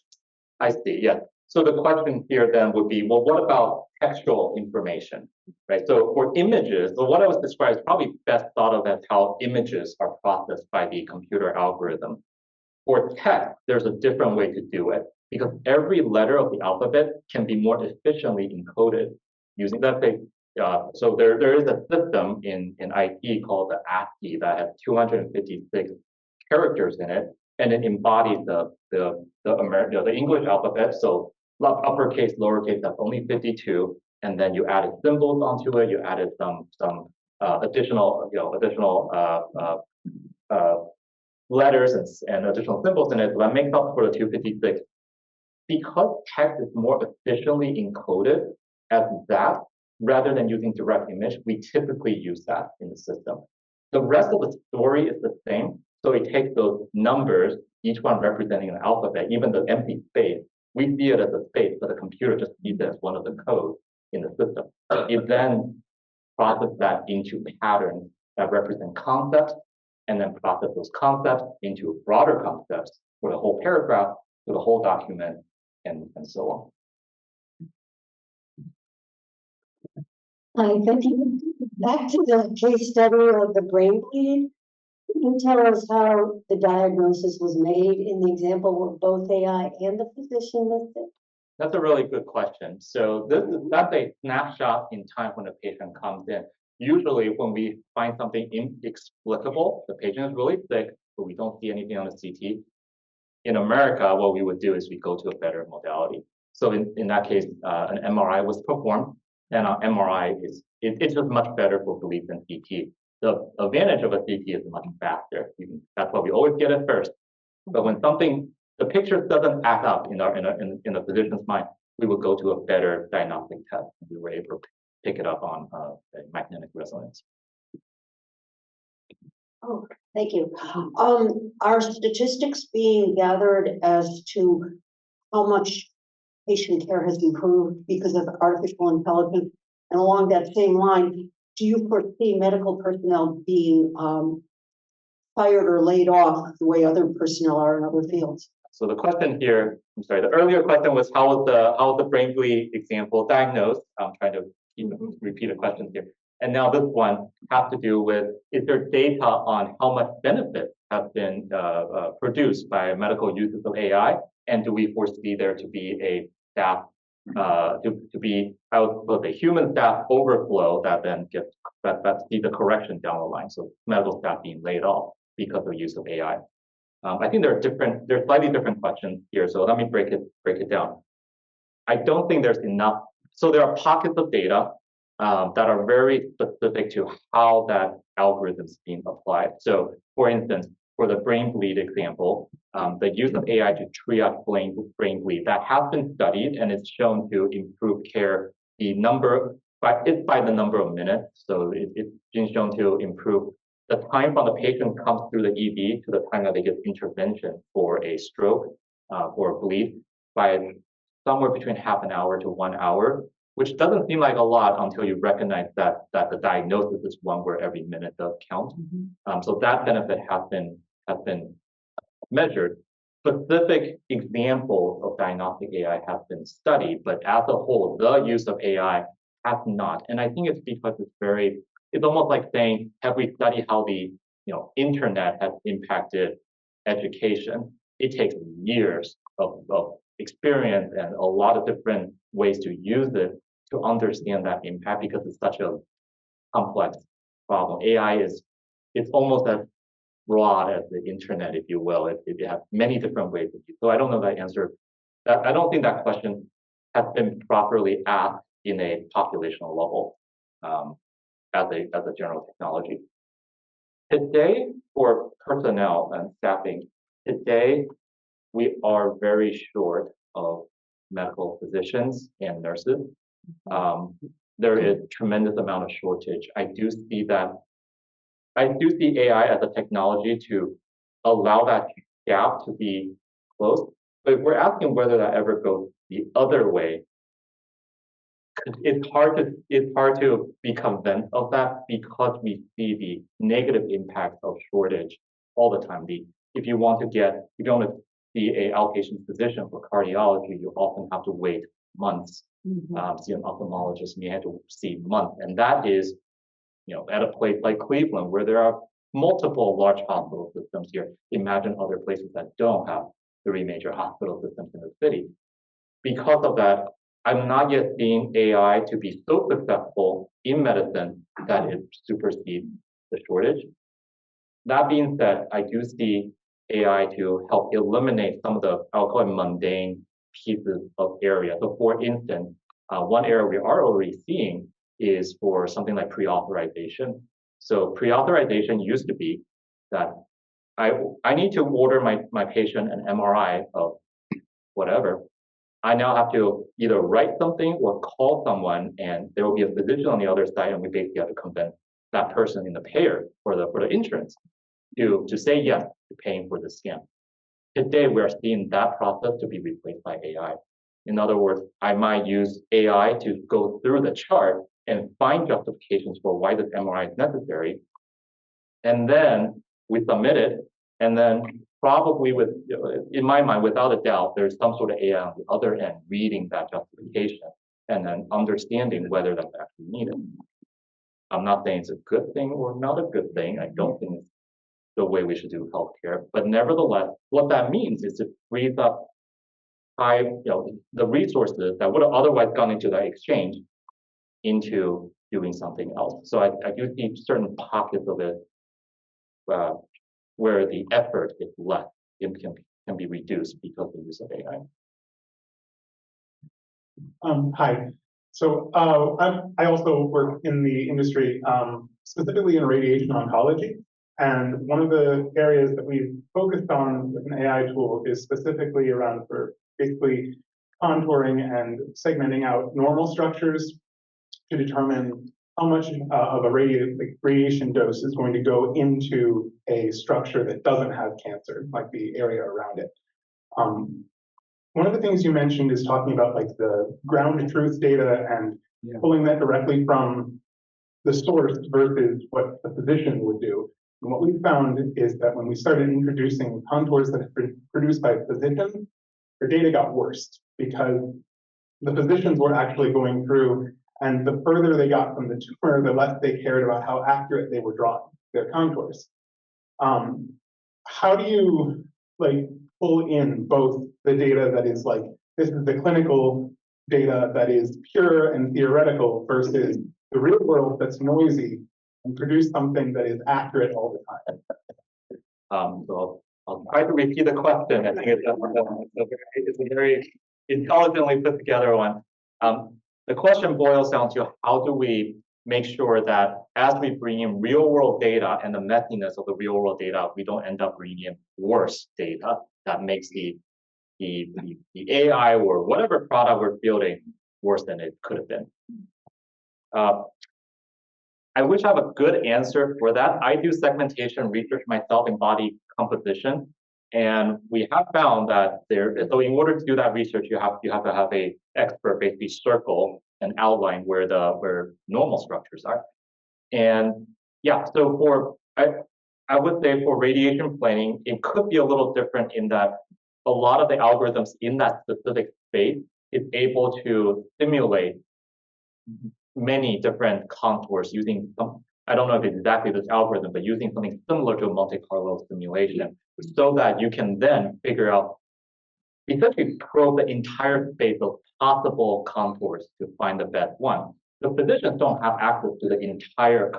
I see, yeah. So the question here then would be, well, what about textual information, right? So for images, so what I was describing is probably best thought of as how images are processed by the computer algorithm. For text, there's a different way to do it because every letter of the alphabet can be more efficiently encoded using that thing. So there is a system in IT called the ASCII that has 256 characters in it, and it embodies the English alphabet. So uppercase, lowercase, that's only 52, and then you added symbols onto it. You added some additional letters and additional symbols in it. That makes up for the 256. Because text is more efficiently encoded as that, rather than using direct image, we typically use that in the system. The rest of the story is the same. So it takes those numbers, each one representing an alphabet, even the empty space. We see it as a space, but the computer just sees it as one of the codes in the system. It then processes that into patterns that represent concepts, and then process those concepts into broader concepts for the whole paragraph, for the whole document, and so on. Hi, thank you. Back to the case study of the brain bleed. Can you tell us how the diagnosis was made in the example where both AI and the physician missed it? That's a really good question. So that's a snapshot in time when a patient comes in. Usually when we find something inexplicable, the patient is really sick, but we don't see anything on the CT. In America, what we would do is we go to a better modality. So in that case, an MRI was performed, and an MRI it's just much better for belief than CT. The advantage of a CT is much faster. That's why we always get it first. But when the picture doesn't add up in the physician's mind, we will go to a better diagnostic test. We were able to pick it up on magnetic resonance. Oh, thank you. Are statistics being gathered as to how much patient care has improved because of artificial intelligence? And along that same line, do you foresee medical personnel being fired or laid off the way other personnel are in other fields? So the question here, I'm sorry, the earlier question was how was the brain bleed example diagnosed? I'm trying to repeat a question here. And now this one has to do with, is there data on how much benefit have been produced by medical uses of AI? And do we foresee there to be a staff, to be out with a human staff overflow that then gets, that sees the correction down the line? So medical staff being laid off because of use of AI. I think there are slightly different questions here. So let me break it down. I don't think there's enough. So there are pockets of data that are very specific to how that algorithm is being applied. So for instance, for the brain bleed example, the use of AI to triage brain bleed, that has been studied and it's shown to improve care. It's by the number of minutes. So it's been shown to improve the time from the patient comes through the ED to the time that they get intervention for a stroke or a bleed by somewhere between half an hour to 1 hour, which doesn't seem like a lot until you recognize that the diagnosis is one where every minute does count. So that benefit has been measured. Specific examples of diagnostic AI have been studied, but as a whole, the use of AI has not. And I think it's because it's almost like saying, have we studied how the internet has impacted education? It takes years of experience and a lot of different ways to use it to understand that impact because it's such a complex problem. AI it's almost as broad as the internet, if you will. It has many different ways of use. So I don't know that answer. I don't think that question has been properly asked in a populational level. As a general technology. Today, for personnel and staffing, today we are very short of medical physicians and nurses. There is tremendous amount of shortage. I do see AI as a technology to allow that gap to be closed. But if we're asking whether that ever goes the other way, it's hard to be convinced of that because we see the negative impacts of shortage all the time. If you want to see a outpatient physician for cardiology, you often have to wait months. See an ophthalmologist, and you have to see months, and that is, at a place like Cleveland, where there are multiple large hospital systems here. Imagine other places that don't have 3 major hospital systems in the city. Because of that, I'm not yet seeing AI to be so successful in medicine that it supersedes the shortage. That being said, I do see AI to help eliminate some of the, I'll call it mundane pieces of area. So for instance, one area we are already seeing is for something like pre-authorization. So pre-authorization used to be that I need to order my patient an MRI of whatever. I now have to either write something or call someone, and there will be a physician on the other side, and we basically have to convince that person in the payer for the insurance to say yes to paying for the scan. Today, we are seeing that process to be replaced by AI. In other words, I might use AI to go through the chart and find justifications for why this MRI is necessary. And then we submit it, and then probably in my mind, without a doubt, there's some sort of AI on the other end reading that justification and then understanding whether that's actually needed. I'm not saying it's a good thing or not a good thing. I don't think it's the way we should do healthcare. But nevertheless, what that means is it frees up the resources that would have otherwise gone into that exchange into doing something else. So I do see certain pockets of it where the effort is less, it can be reduced because of the use of AI. Hi. So I also work in the industry, specifically in radiation oncology. And one of the areas that we've focused on with an AI tool is specifically around for basically contouring and segmenting out normal structures to determine how much of a radiation dose is going to go into a structure that doesn't have cancer, like the area around it. One of the things you mentioned is talking about like the ground truth data and pulling that directly from the source versus what the physician would do. And what we found is that when we started introducing contours that have been produced by physicians, their data got worse because the physicians were actually going through, and the further they got from the tumor, the less they cared about how accurate they were drawing their contours. How do you pull in both the data that is this is the clinical data that is pure and theoretical versus the real world that's noisy and produce something that is accurate all the time? So I'll try to repeat the question. I think it's a very intelligently put together one. The question boils down to how do we make sure that as we bring in real world data and the messiness of the real world data, we don't end up bringing in worse data that makes the AI or whatever product we're building worse than it could have been. I wish I have a good answer for that. I do segmentation research myself in body composition, and we have found that so in order to do that research, you have to have a expert basically circle and outline where normal structures are. And yeah, so I would say for radiation planning, it could be a little different in that a lot of the algorithms in that specific space is able to simulate many different contours using I don't know if it's exactly this algorithm, but using something similar to a Monte Carlo simulation so that you can then figure out, essentially probe the entire space of possible contours to find the best one. The physicians don't have access to the entire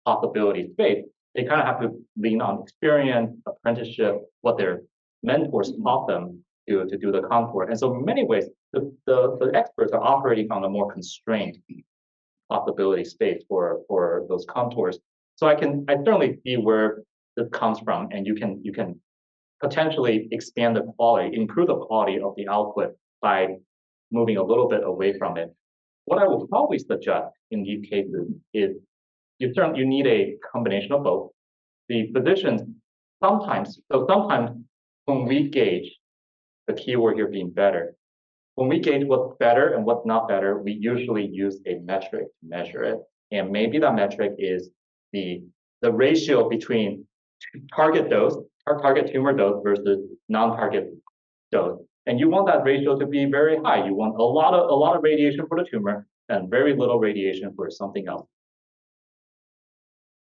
possibility space. They kind of have to lean on experience, apprenticeship, what their mentors taught them to do the contour. And so in many ways, the experts are operating on a more constrained possibility space for those contours. So I certainly see where this comes from, and you can potentially expand the quality, improve the quality of the output by moving a little bit away from it. What I will probably suggest in these cases is you need a combination of both. The physicians sometimes when we gauge, the keyword here being better, when we gauge what's better and what's not better, we usually use a metric to measure it. And maybe that metric is the ratio between target tumor dose versus non-target dose. And you want that ratio to be very high. You want a lot of radiation for the tumor and very little radiation for something else.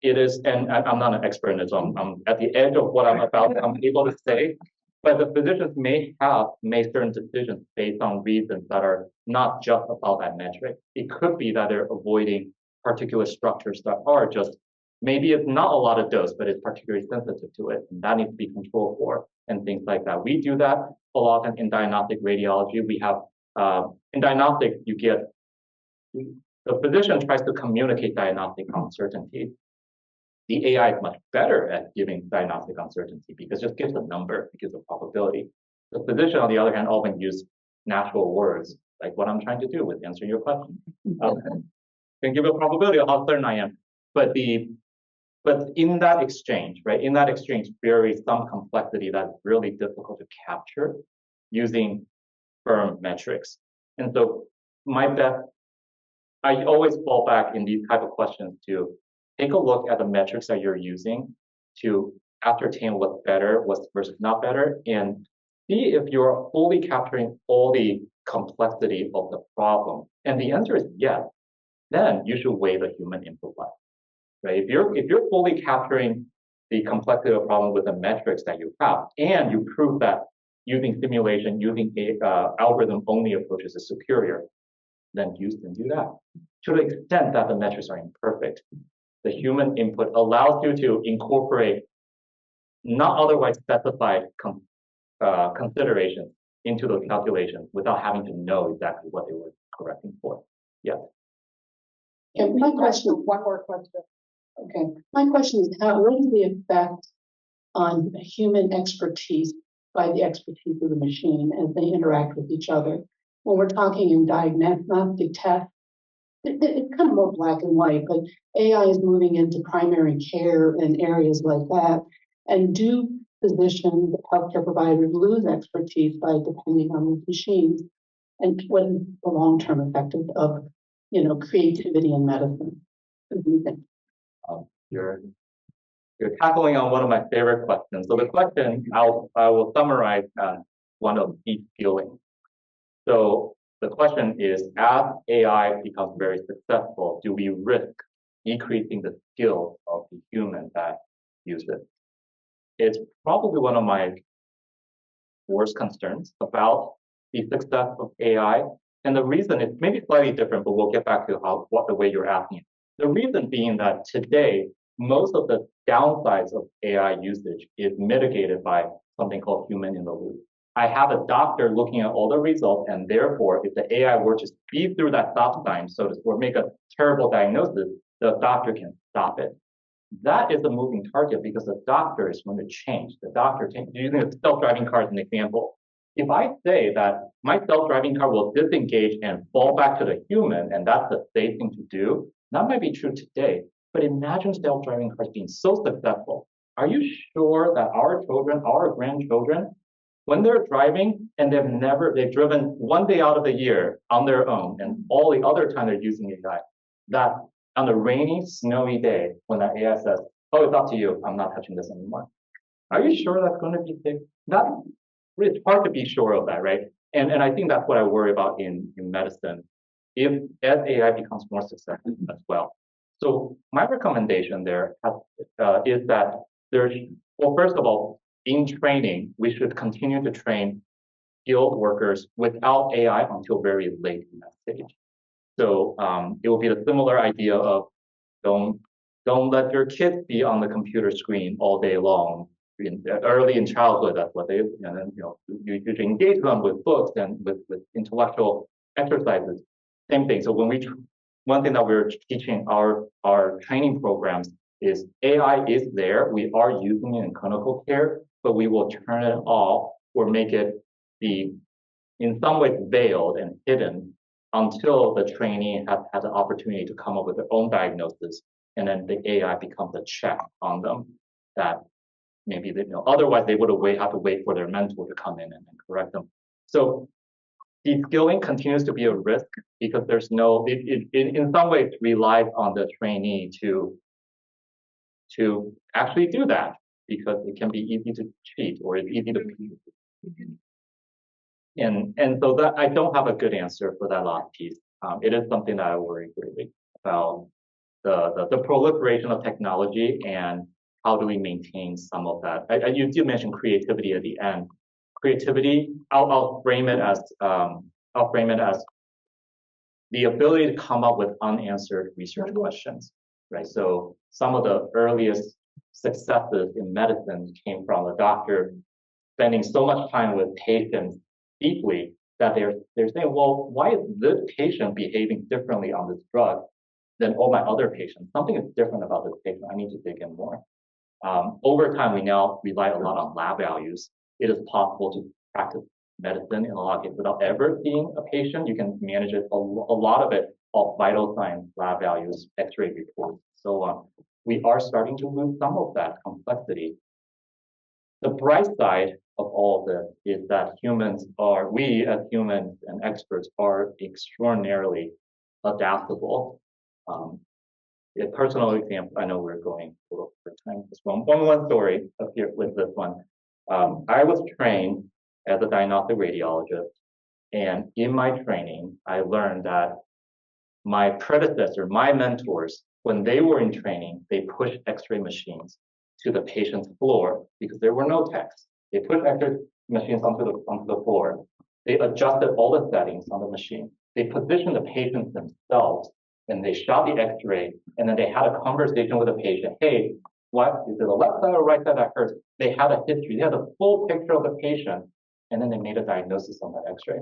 It is, and I'm not an expert in this, so I'm at the edge of what I'm able to say, but the physicians may made certain decisions based on reasons that are not just about that metric. It could be that they're avoiding particular structures that are just, maybe it's not a lot of dose, but it's particularly sensitive to it, and that needs to be controlled for, and things like that. We do that a lot in diagnostic radiology. We have, in diagnostics, the physician tries to communicate diagnostic uncertainty. The AI is much better at giving diagnostic uncertainty because it just gives a number, it gives a probability. The physician, on the other hand, often use natural words, like what I'm trying to do with answering your question. Can give a probability of how certain I am. But in that exchange, right, in that exchange, there is some complexity that's really difficult to capture using firm metrics. And so I always fall back in these type of questions to take a look at the metrics that you're using to ascertain what's better, what's versus not better, and see if you're fully capturing all the complexity of the problem. And the answer is yes, then you should weigh the human input less, right? If you're fully capturing the complexity of the problem with the metrics that you have, and you prove that using simulation, using algorithm-only approaches is superior, then do that. To the extent that the metrics are imperfect, the human input allows you to incorporate not otherwise specified considerations into those calculations without having to know exactly what they were correcting for. Yeah. And my question, One more question. okay, my question is what is the effect on human expertise by the expertise of the machine as they interact with each other? When we're talking in diagnostic tests, it's kind of more black and white, but AI is moving into primary care and areas like that. And do physicians, healthcare providers lose expertise by depending on these machines? And what is the long-term effect of creativity in medicine? What do you think? You're tackling on one of my favorite questions. So the question, I will summarize as one of deep feeling. So the question is, as AI becomes very successful, do we risk decreasing the skill of the human that use it? It's probably one of my worst concerns about the success of AI. And the reason is maybe slightly different, but we'll get back to what the way you're asking it. The reason being that today, most of the downsides of AI usage is mitigated by something called human in the loop. I have a doctor looking at all the results, and therefore, if the AI were to speed through that stop sign, so to speak, or make a terrible diagnosis, the doctor can stop it. That is a moving target because the doctor is going to change. The doctor, using a self-driving car as an example, if I say that my self-driving car will disengage and fall back to the human, and that's the safe thing to do, that might be true today. But imagine self-driving cars being so successful. Are you sure that our children, our grandchildren, when they're driving and they've driven one day out of the year on their own, and all the other time they're using AI, that on a rainy, snowy day, when that AI says, oh, it's up to you, I'm not touching this anymore. Are you sure that's going to be safe? It's hard to be sure of that, right? And I think that's what I worry about in medicine, as AI becomes more successful as well. So my recommendation there is that first of all, in training, we should continue to train skilled workers without AI until very late in that stage. So it will be a similar idea of don't let your kids be on the computer screen all day long. Early in childhood, that's what you engage them with books and with intellectual exercises. Same thing. So one thing that we're teaching our training programs is AI is there. We are using it in clinical care, but we will turn it off or make it be in some ways veiled and hidden until the trainee has an opportunity to come up with their own diagnosis, and then the AI becomes a check on them that maybe otherwise they would have to wait for their mentor to come in and correct them. So de-skilling continues to be a risk because there's in some ways relies on the trainee to actually do that because it can be easy to cheat or it's easy to And so that I don't have a good answer for that last piece. It is something that I worry greatly about the proliferation of technology and how do we maintain some of that. You did mention creativity at the end. Creativity, I'll frame it as the ability to come up with unanswered research questions, right? So some of the earliest successes in medicine came from a doctor spending so much time with patients deeply that they're saying, well, why is this patient behaving differently on this drug than all my other patients? Something is different about this patient. I need to dig in more. Over time, we now rely a lot on lab values. It is possible to practice medicine in a lot of cases without ever seeing a patient. You can manage it, a lot of it, all vital signs, lab values, X-ray reports, so on. We are starting to lose some of that complexity. The bright side of all of this is that we as humans and experts are extraordinarily adaptable. A personal example, I know we're going a little over time. Just one story up here with this one. I was trained as a diagnostic radiologist, and in my training, I learned that my predecessor, my mentors, when they were in training, they pushed X-ray machines to the patient's floor because there were no techs. They put X-ray machines onto the floor. They adjusted all the settings on the machine. They positioned the patients themselves, and they shot the X-ray, and then they had a conversation with the patient. Hey, what is it, the left side or right side that hurts? They had a history. They had a full picture of the patient, and then they made a diagnosis on that X-ray.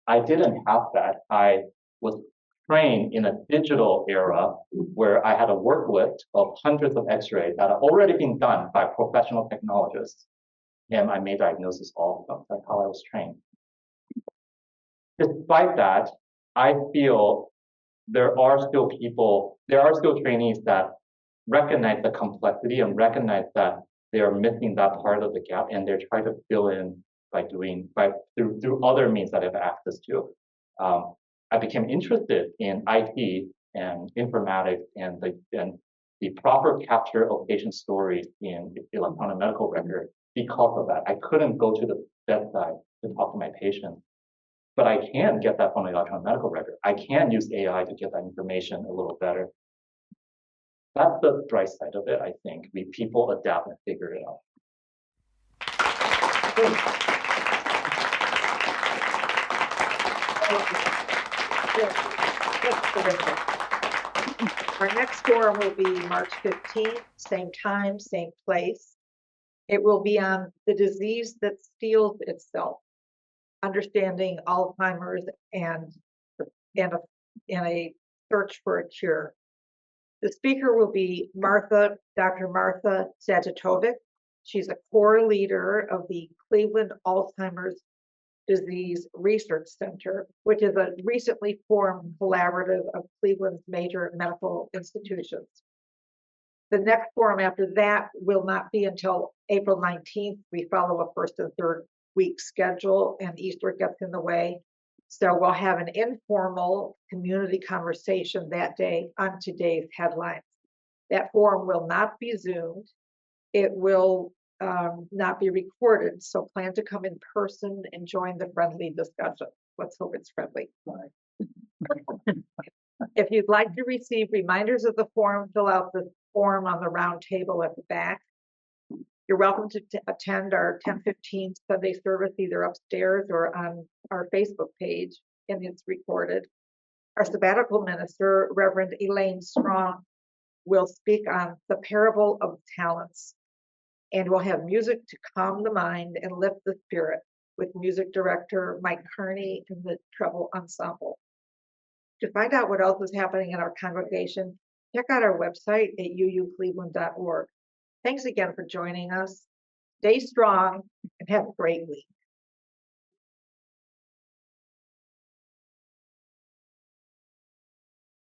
I didn't have that. I was trained in a digital era where I had a work list of hundreds of X-rays that had already been done by professional technologists, and I made diagnosis all of them. That's how I was trained. Despite that, I feel there are still trainees that recognize the complexity and recognize that they are missing that part of the gap, and they're trying to fill in through other means that I have access to. I became interested in IT and informatics and the proper capture of patient stories in electronic medical record because of that. I couldn't go to the bedside to talk to my patient, but I can get that from the electronic medical record. I can use AI to get that information a little better. That's the bright side of it, I think. People adapt and figure it out. Our next forum will be March 15th, same time, same place. It will be on the disease that steals itself, understanding Alzheimer's and a search for a cure. The speaker will be Dr. Martha Sajatovic. She's a core leader of the Cleveland Alzheimer's Disease Research Center, which is a recently formed collaborative of Cleveland's major medical institutions. The next forum after that will not be until April 19th. We follow a first and third week schedule, and Easter gets in the way. So we'll have an informal community conversation that day on today's headlines. That forum will not be Zoomed. It will not be recorded, so plan to come in person and join the friendly discussion. Let's hope it's friendly. If you'd like to receive reminders of the forum, fill out the form on the round table at the back. You're welcome to attend our 10:15 Sunday service either upstairs or on our Facebook page, and it's recorded. Our sabbatical minister, Reverend Elaine Strong, will speak on the parable of talents, and we'll have music to calm the mind and lift the spirit with music director Mike Kearney and the treble ensemble. To find out what else is happening in our congregation, check out our website at uucleveland.org. Thanks again for joining us. Stay strong and have a great week.